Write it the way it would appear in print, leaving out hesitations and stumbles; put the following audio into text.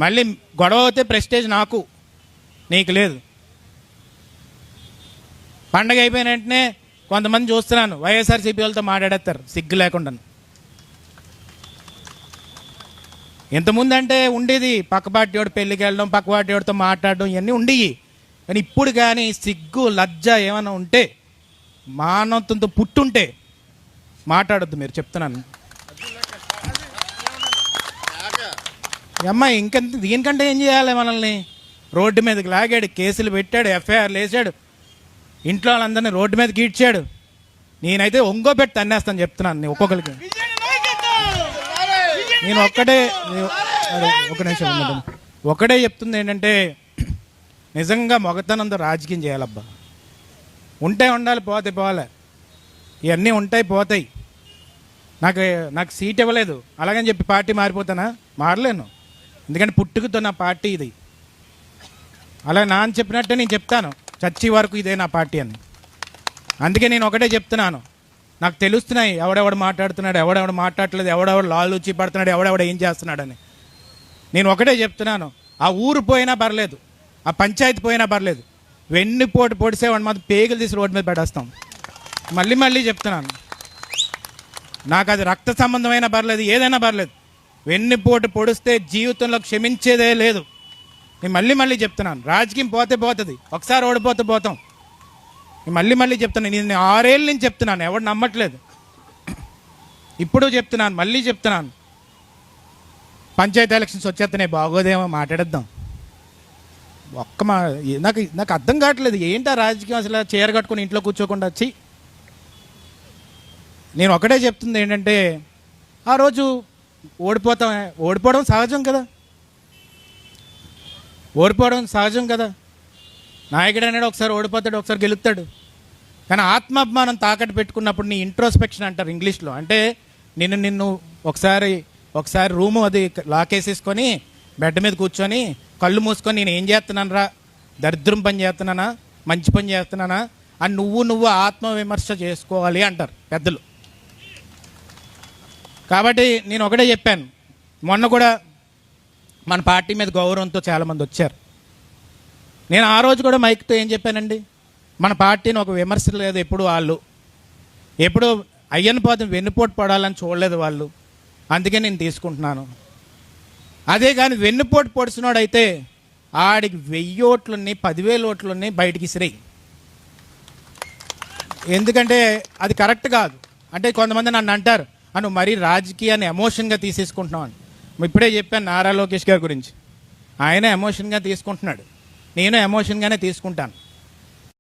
మళ్ళీ గొడవ అవుతే ప్రెస్టేజ్ నాకు, నీకు లేదు. పండగ అయిపోయిన వెంటనే కొంతమంది చూస్తున్నాను వైఎస్ఆర్సీపీ వాళ్ళతో మాట్లాడేస్తారు సిగ్గు లేకుండా. ఇంతకుముందు అంటే ఉండేది పక్క పార్టీ వాడు పెళ్ళికి వెళ్ళడం, పక్క పార్టీ వాడితో మాట్లాడడం, ఇవన్నీ ఉండేవి. కానీ ఇప్పుడు కానీ సిగ్గు లజ్జ ఏమైనా ఉంటే, మానవత్వంతో పుట్టుంటే మాట్లాడొద్దు మీరు, చెప్తున్నాను. అమ్మాయి ఇంకెంత దీనికంటే ఏం చేయాలి? మనల్ని రోడ్డు మీదకి లాగాడు, కేసులు పెట్టాడు, ఎఫ్ఐఆర్లు వేసాడు, ఇంట్లో వాళ్ళందరినీ రోడ్డు మీదకి ఈడ్చాడు. నేనైతే ఒంగోబెట్టి తన్నేస్తాను చెప్తున్నాను నేను ఒక్కొక్కరికి. నేను ఒక నిమిషం ఒకటే చెప్తుంది ఏంటంటే, నిజంగా మొగతనంతో రాజకీయం చేయాలబ్బా. ఉంటే ఉండాలి, పోతే పోవాలి, ఇవన్నీ ఉంటాయి పోతాయి. నాకు సీట్ ఇవ్వలేదు అలాగని చెప్పి పార్టీ మారిపోతానా? మారలేను. ఎందుకంటే పుట్టుకతో నా పార్టీ ఇది. అలా నాన్న చెప్పినట్టే నేను చెప్తాను, చచ్చి వరకు ఇదే నా పార్టీ అని. అందుకే నేను ఒకటే చెప్తున్నాను, నాకు తెలుస్తున్నాయి ఎవడెవడు మాట్లాడుతున్నాడు, ఎవడెవడు మాట్లాడలేదు, ఎవడెవడు లాలూచి పడుతున్నాడు, ఎవడెవడు ఏం చేస్తున్నాడని. నేను ఒకటే చెప్తున్నాను, ఆ ఊరు పోయినా పర్లేదు, ఆ పంచాయతీ పోయినా పర్లేదు, వెన్నుపోటు పొడిసేవాడు మాత్రం పేగులు తీసి రోడ్డు మీద పెట్టేస్తాం. మళ్ళీ చెప్తున్నాను, నాకు అది రక్త సంబంధమైనా పర్లేదు, ఏదైనా పర్లేదు, వెన్నుపోటు పొడిస్తే జీవితంలో క్షమించేదే లేదు. నేను మళ్ళీ చెప్తున్నాను, రాజకీయం పోతే పోతుంది, ఒకసారి ఓడిపోతే పోతాం. నేను మళ్ళీ చెప్తున్నాను, నేను 6 ఏళ్ళ నుంచి చెప్తున్నాను, ఎవడు నమ్మట్లేదు. ఇప్పుడు చెప్తున్నాను, మళ్ళీ చెప్తున్నాను, పంచాయతీ ఎలక్షన్స్ వచ్చేస్తున్నాయి, బాగోదేమో మాట్లాడేద్దాం. నాకు అర్థం కావట్లేదు, ఏంటా రాజకీయం అసలు? చీర కట్టుకుని ఇంట్లో కూర్చోకుండా వచ్చి. నేను ఒకటే చెప్తుంది ఏంటంటే, ఆ రోజు ఓడిపోవడం సహజం కదా, ఓడిపోవడం సహజం కదా. నాయకుడు అనేది ఒకసారి ఓడిపోతాడు, ఒకసారి గెలుస్తాడు. కానీ ఆత్మాభిమానం తాకట్టు పెట్టుకున్నప్పుడు నీ ఇంట్రోస్పెక్షన్ అంటారు ఇంగ్లీష్లో, అంటే నిన్ను ఒకసారి రూము అది లాకేసేసుకొని బెడ్ మీద కూర్చొని కళ్ళు మూసుకొని నేను ఏం చేస్తున్నాను రా, దరిద్రం పని చేస్తున్నానా, మంచి పని చేస్తున్నానా అని నువ్వు ఆత్మవిమర్శ చేసుకోవాలి అంటారు పెద్దలు. కాబట్టి నేను ఒకటే చెప్పాను, మొన్న కూడా మన పార్టీ మీద గౌరవంతో చాలామంది వచ్చారు. నేను ఆ రోజు కూడా మైక్తో ఏం చెప్పానండి, మన పార్టీని ఒక విమర్శ లేదు, ఎప్పుడు అయ్యని పోతే వెన్నుపోటు పడాలని చూడలేదు వాళ్ళు, అందుకే నేను తీసుకుంటున్నాను. అదే కానీ వెన్నుపోటు పొడిచినోడైతే ఆడికి 1000 ఓట్లున్నాయి, 10,000 ఓట్లున్నాయి, బయటికి ఇసిరేయి. ఎందుకంటే అది కరెక్ట్ కాదు. అంటే కొంతమంది నన్ను అంటారు, నువ్వు మరీ రాజకీయాన్ని ఎమోషన్గా తీసేసుకుంటున్నావు అని. ఇప్పుడే చెప్పాను నారా లోకేష్ గారి గురించి, ఆయన ఎమోషన్గా తీసుకుంటున్నాడు, నేను ఎమోషన్గానే తీసుకుంటాను.